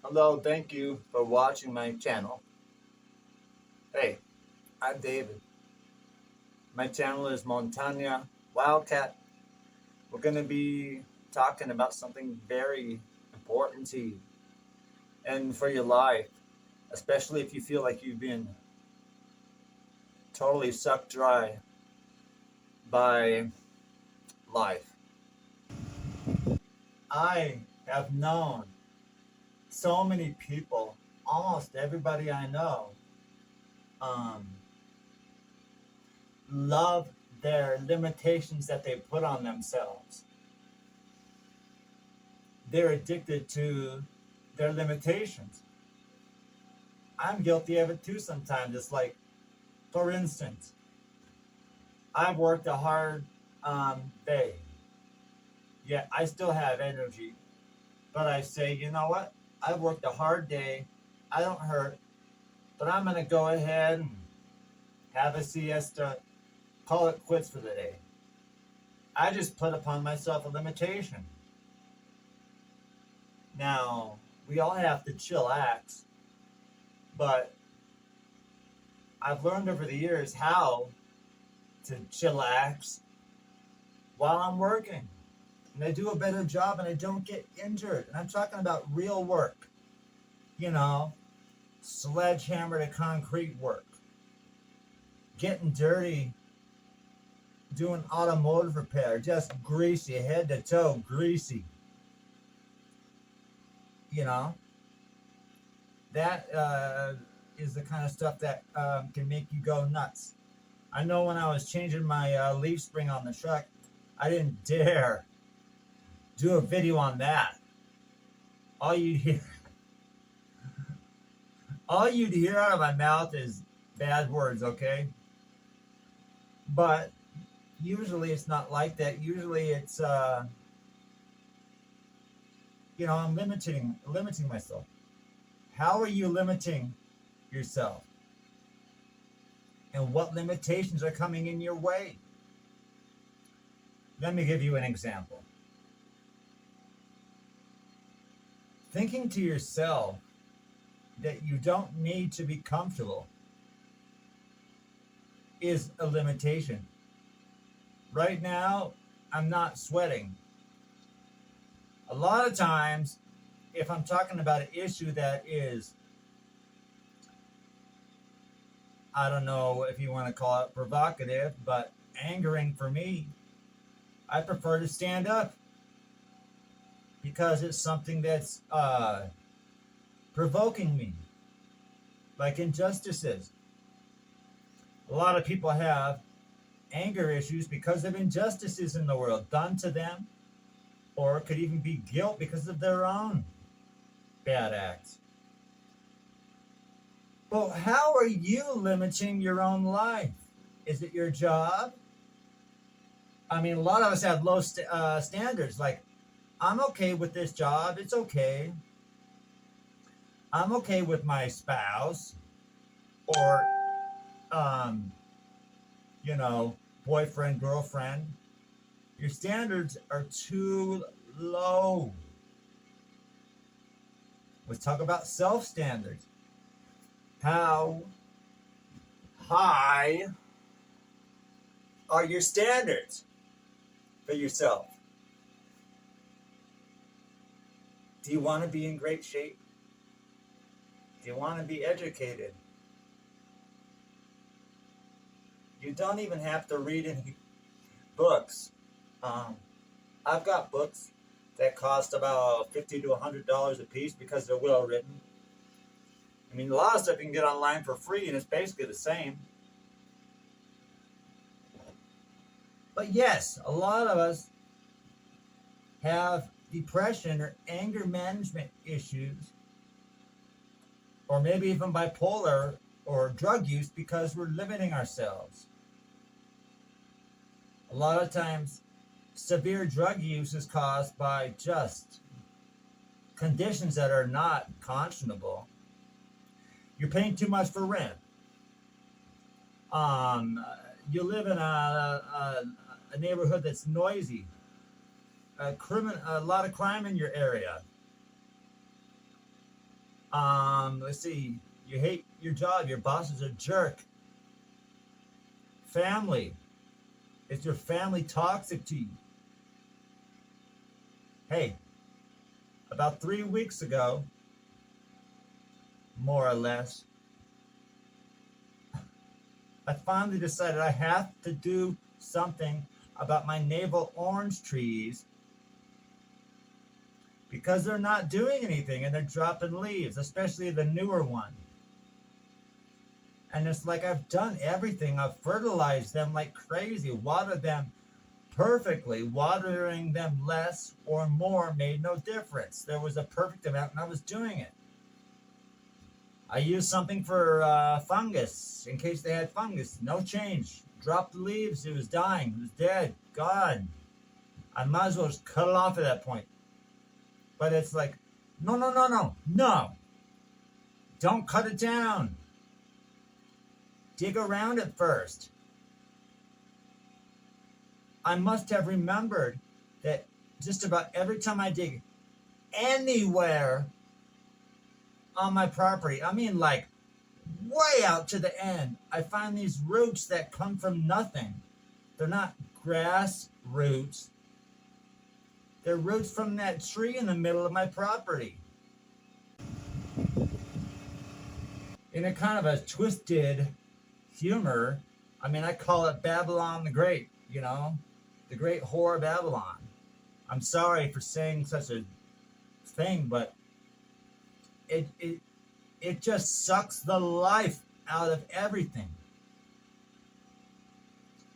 Hello, thank you for watching my channel. Hey, I'm David. My channel is Montana Wildcat. We're going to be talking about something very important to you and for your life, especially if you feel like you've been totally sucked dry by life. I have known so many people, almost everybody I know, um, love their limitations that they put on themselves. They're addicted to their limitations. I'm guilty of it too sometimes. It's like, for instance, I've worked a hard day. Yeah, I still have energy, but I say, you know what? I've worked a hard day. I don't hurt, but I'm going to go ahead and have a siesta, call it quits for the day. I just put upon myself a limitation. Now, we all have to chillax, but I've learned over the years how to chillax while I'm working. And I do a better job and I don't get injured. And I'm talking about real work, you know, sledgehammer to concrete work, getting dirty, doing automotive repair, just greasy, head to toe, greasy. You know, that is the kind of stuff that can make you go nuts. I know when I was changing my leaf spring on the truck, I didn't dare do a video on that. All you'd hear, all you'd hear out of my mouth is bad words, okay? But usually it's not like that. Usually it's, I'm limiting myself. How are you limiting yourself? And what limitations are coming in your way? Let me give you an example. Thinking to yourself that you don't need to be comfortable is a limitation. Right now, I'm not sweating. A lot of times, if I'm talking about an issue that is, I don't know if you want to call it provocative, but angering for me, I prefer to stand up because it's something that's provoking me, like injustices. A lot of people have anger issues because of injustices in the world done to them, or it could even be guilt because of their own bad acts. But how are you limiting your own life? Is it your job? I mean, a lot of us have low standards. Like, I'm okay with this job. It's okay. I'm okay with my spouse or, um, boyfriend, girlfriend. Your standards are too low. Let's talk about self standards. How high are your standards for yourself? Do you want to be in great shape? Do you want to be educated? You don't even have to read any books. I've got books that cost about $50 to $100 a piece because they're well written. I mean, a lot of stuff you can get online for free, and it's basically the same. But yes, a lot of us have depression or anger management issues, or maybe even bipolar or drug use because we're limiting ourselves. A lot of times, severe drug use is caused by just conditions that are not conscionable. You're paying too much for rent. You live in a neighborhood that's noisy. A lot of crime in your area. Let's see. You hate your job. Your boss is a jerk. Family. Is your family toxic to you? Hey, about 3 weeks ago, more or less, I finally decided I have to do something about my navel orange trees because they're not doing anything and they're dropping leaves, especially the newer one. And it's like I've done everything. I've fertilized them like crazy, watered them perfectly. Watering them less or more made no difference. There was a perfect amount and I was doing it. I used something for fungus in case they had fungus. No change. Dropped the leaves. It was dying. It was dead. Gone. I might as well just cut it off at that point. But it's like, no, no, no, no, no. Don't cut it down. Dig around it first. I must have remembered that just about every time I dig anywhere on my property, I mean like way out to the end, I find these roots that come from nothing. They're not grass roots. They're roots from that tree in the middle of my property. In a kind of a twisted humor, I mean, I call it Babylon the Great, the great whore of Babylon. I'm sorry for saying such a thing, but it just sucks the life out of everything.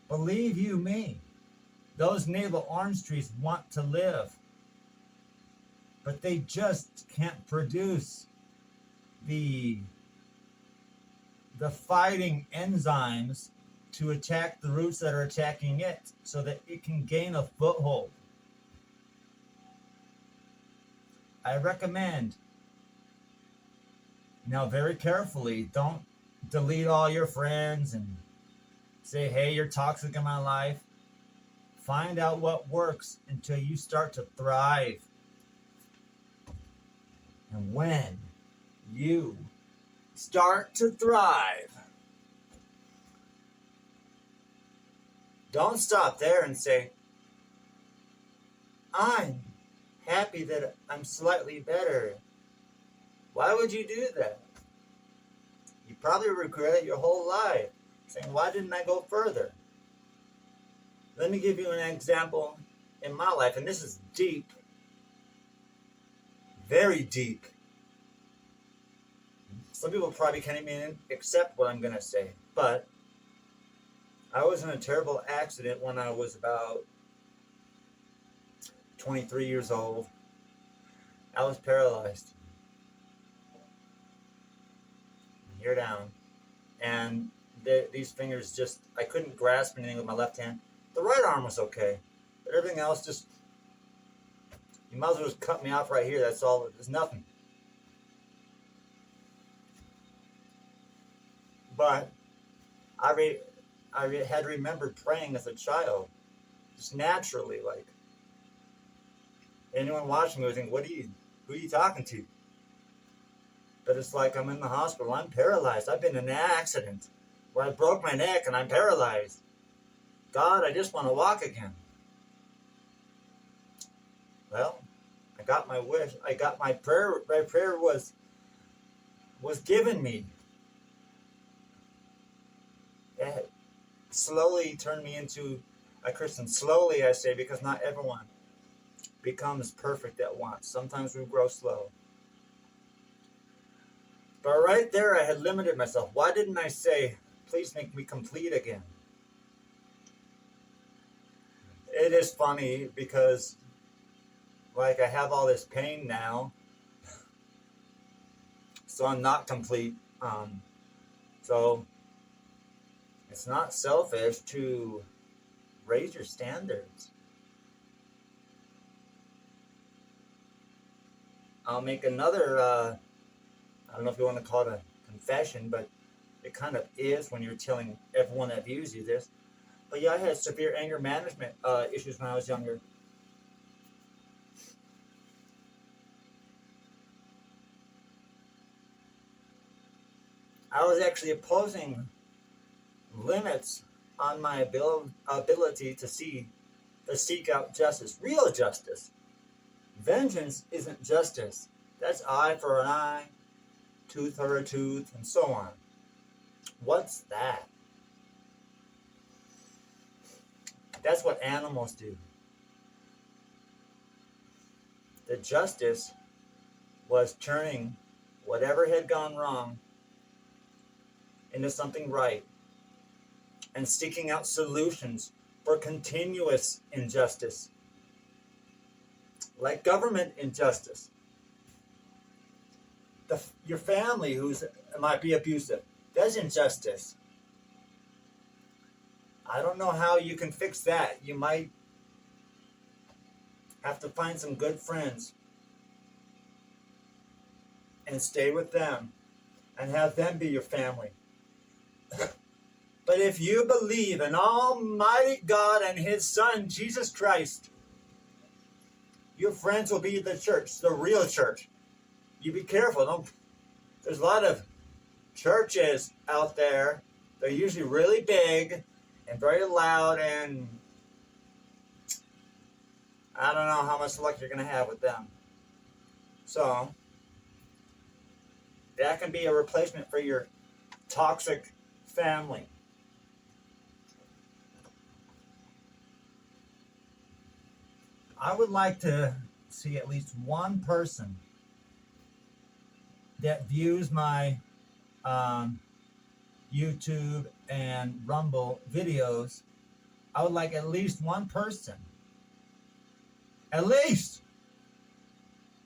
Believe you me, those navel orange trees want to live, but they just can't produce the fighting enzymes to attack the roots that are attacking it so that it can gain a foothold. I recommend, now very carefully, don't delete all your friends and say, hey, you're toxic in my life. Find out what works until you start to thrive. And when you start to thrive, don't stop there and say, I'm happy that I'm slightly better. Why would you do that? You probably regret it your whole life, saying, why didn't I go further? Let me give you an example in my life, and this is deep, very deep. Some people probably can't even accept what I'm going to say, but I was in a terrible accident when I was about 23 years old. I was paralyzed. Here down. And these fingers just, I couldn't grasp anything with my left hand. The right arm was okay. But everything else just, you might as well just cut me off right here. That's all. There's nothing. But I had remembered praying as a child. Just naturally, like. Anyone watching would think, who are you talking to? But it's like I'm in the hospital. I'm paralyzed. I've been in an accident where I broke my neck and I'm paralyzed. God, I just want to walk again. Well, I got my wish. I got my prayer. My prayer was given me. It slowly turned me into a Christian. Slowly, I say, because not everyone becomes perfect at once. Sometimes we grow slow. But right there, I had limited myself. Why didn't I say, please make me complete again? It is funny because, like, I have all this pain now, so I'm not complete. So it's not selfish to raise your standards. I'll make another, I don't know if you want to call it a confession, but it kind of is when you're telling everyone that views you this. But yeah, I had severe anger management issues when I was younger. I was actually opposing limits on my ability to seek out justice, real justice. Vengeance isn't justice. That's eye for an eye, tooth for a tooth, and so on. What's that? That's what animals do. The justice was turning whatever had gone wrong into something right and seeking out solutions for continuous injustice, like government injustice. Your family might be abusive, that's injustice. I don't know how you can fix that. You might have to find some good friends and stay with them and have them be your family. But if you believe in Almighty God and His Son, Jesus Christ, your friends will be the church, the real church. You be careful. There's a lot of churches out there. They're usually really big and very loud, and I don't know how much luck you're going to have with them. So, that can be a replacement for your toxic family. I would like to see at least one person that views my YouTube and Rumble videos. I would like at least one person, at least,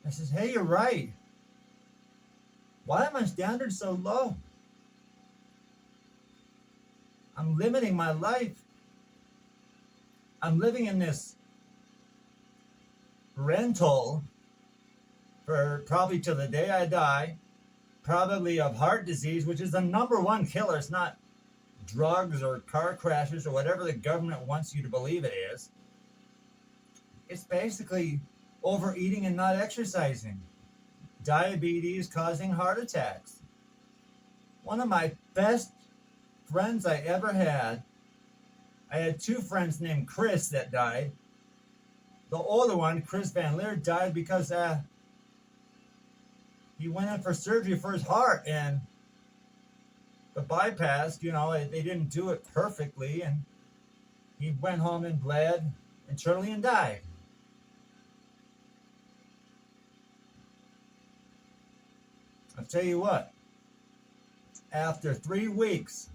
that says, hey, you're right. Why are my standards so low? I'm limiting my life. I'm living in this rental for probably till the day I die, probably of heart disease, which is the number one killer. It's not drugs or car crashes or whatever the government wants you to believe it is. It's basically overeating and not exercising. Diabetes causing heart attacks. One of my best friends I ever had, I had two friends named Chris that died. The older one, Chris Van Leer, died because he went in for surgery for his heart, and the bypass, they didn't do it perfectly, and he went home and bled internally and died. I'll tell you what, after 3 weeks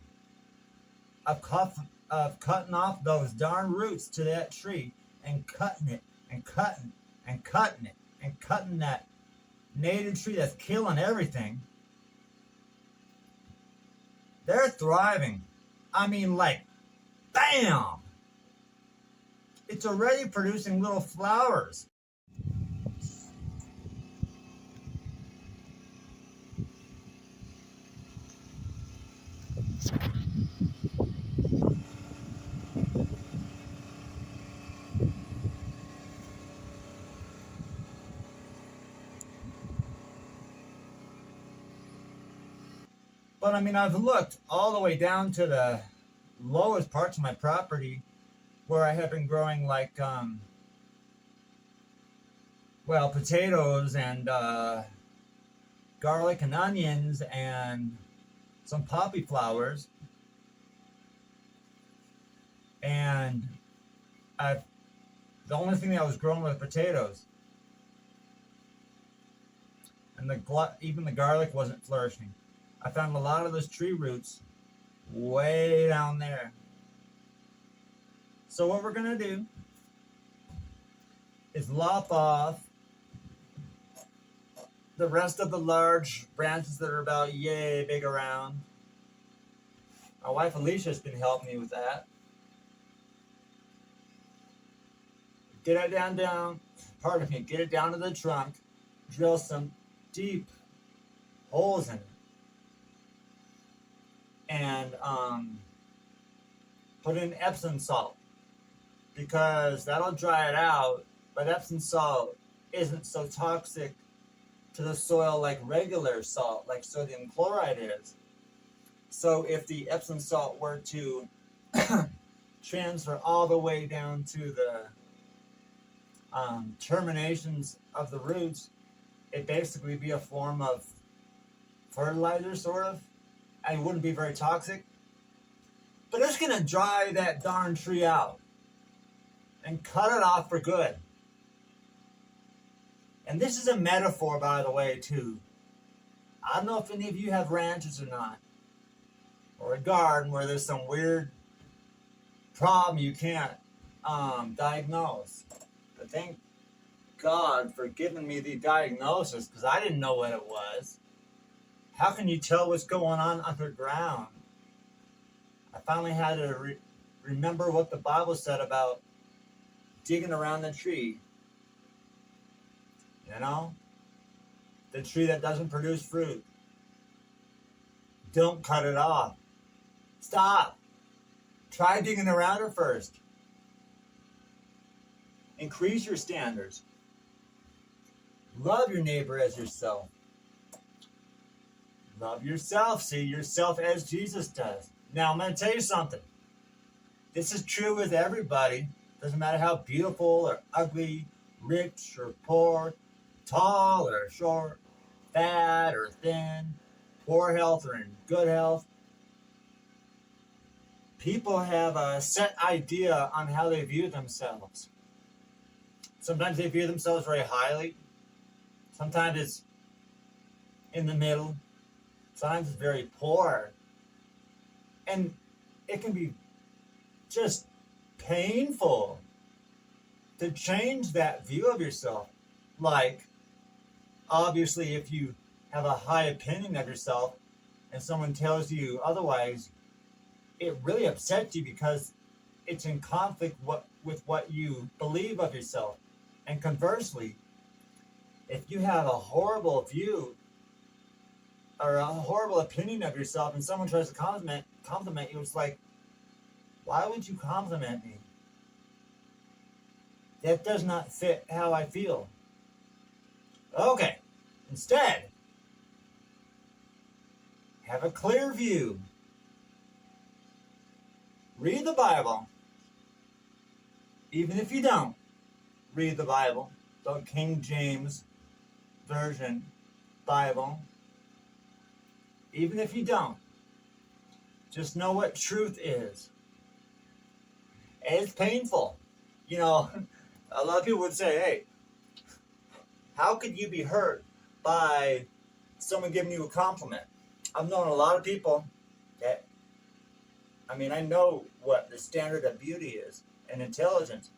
of cutting off those darn roots to that tree and cutting it and cutting and cutting it and cutting that native tree that's killing everything, they're thriving. I mean, like, bam! It's already producing little flowers. But I mean, I've looked all the way down to the lowest parts of my property where I have been growing like, potatoes and garlic and onions and some poppy flowers. And the only thing that was growing was potatoes. And even the garlic wasn't flourishing. I found a lot of those tree roots way down there. So what we're going to do is lop off the rest of the large branches that are about yay big around. My wife Alicia's been helping me with that. Get it down, get it down to the trunk, drill some deep holes in it, and put in Epsom salt, because that'll dry it out, but Epsom salt isn't so toxic to the soil like regular salt, like sodium chloride is. So if the Epsom salt were to transfer all the way down to the terminations of the roots, it basically be a form of fertilizer, sort of. And it wouldn't be very toxic. But it's going to dry that darn tree out and cut it off for good. And this is a metaphor, by the way, too. I don't know if any of you have ranches or not, or a garden where there's some weird problem you can't diagnose. But thank God for giving me the diagnosis, because I didn't know what it was. How can you tell what's going on underground? I finally had to remember what the Bible said about digging around the tree. You know? The tree that doesn't produce fruit. Don't cut it off. Stop. Try digging around it first. Increase your standards. Love your neighbor as yourself. Love yourself. See yourself as Jesus does. Now, I'm going to tell you something. This is true with everybody. Doesn't matter how beautiful or ugly, rich or poor, tall or short, fat or thin, poor health or in good health. People have a set idea on how they view themselves. Sometimes they view themselves very highly. Sometimes it's in the middle. Sometimes it's very poor. And it can be just painful to change that view of yourself. Like, obviously, if you have a high opinion of yourself and someone tells you otherwise, it really upsets you because it's in conflict with what you believe of yourself. And conversely, if you have a horrible view or a horrible opinion of yourself and someone tries to compliment you, it's like, why would you compliment me? That does not fit how I feel. Okay, instead, have a clear view. Read the Bible. Even if you don't read the Bible, the King James Version Bible, even if you don't, just know what truth is. And it's painful. You know, a lot of people would say, hey, how could you be hurt by someone giving you a compliment? I've known a lot of people that, I know what the standard of beauty is and intelligence.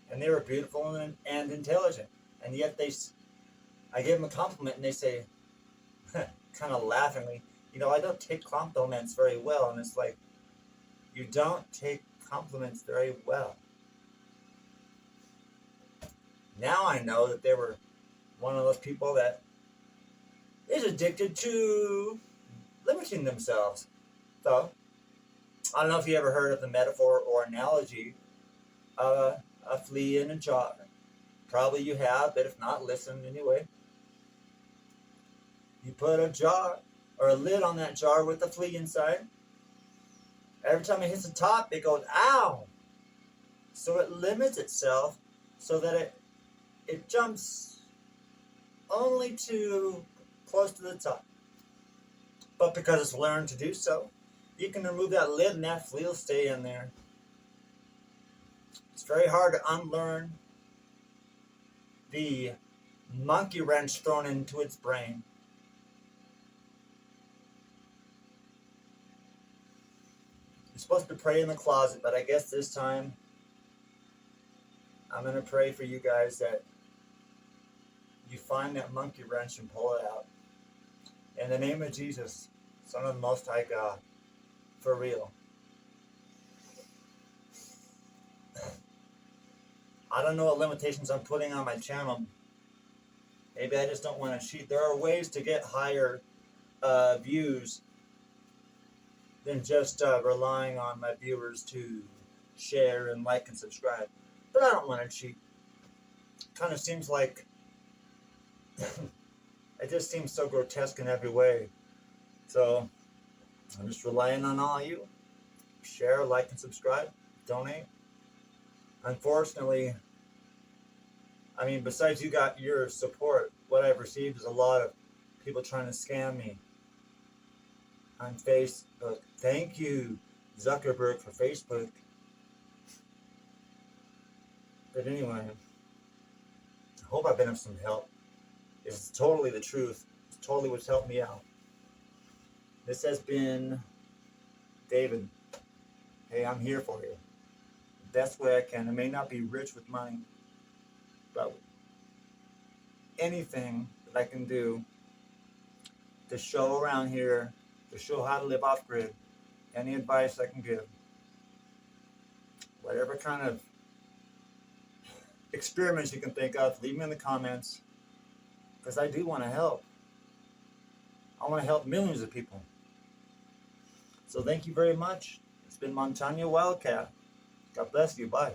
And they were beautiful and intelligent. And yet I gave them a compliment and they say, kind of laughingly, I don't take compliments very well. And it's like, you don't take compliments very well. Now I know that they were one of those people that is addicted to limiting themselves. So, I don't know if you ever heard of the metaphor or analogy of a flea in a jar. Probably you have, but if not, listen anyway. You put a jar or a lid on that jar with the flea inside. Every time it hits the top, it goes, ow! So it limits itself so that it jumps only to close to the top. But because it's learned to do so, you can remove that lid and that flea will stay in there. It's very hard to unlearn the monkey wrench thrown into its brain. You're supposed to pray in the closet, but I guess this time I'm going to pray for you guys that you find that monkey wrench and pull it out. In the name of Jesus, Son of the Most High God, for real. I don't know what limitations I'm putting on my channel. Maybe I just don't want to cheat. There are ways to get higher views than just relying on my viewers to share and like and subscribe. But I don't want to cheat. Kind of seems like it just seems so grotesque in every way. So I'm just relying on all you. Share, like, and subscribe. Donate. Unfortunately, I mean, besides you got your support, what I've received is a lot of people trying to scam me on Facebook. Thank you, Zuckerberg, for Facebook. But anyway, I hope I've been of some help. It's totally the truth. It's totally what's helped me out. This has been David. Hey, I'm here for you. Best way I can. I may not be rich with money, but anything that I can do to show around here, to show how to live off grid, any advice I can give, whatever kind of experiments you can think of, leave me in the comments, because I do want to help. I want to help millions of people. So thank you very much. It's been Montana Wildcat. God bless you. Bye.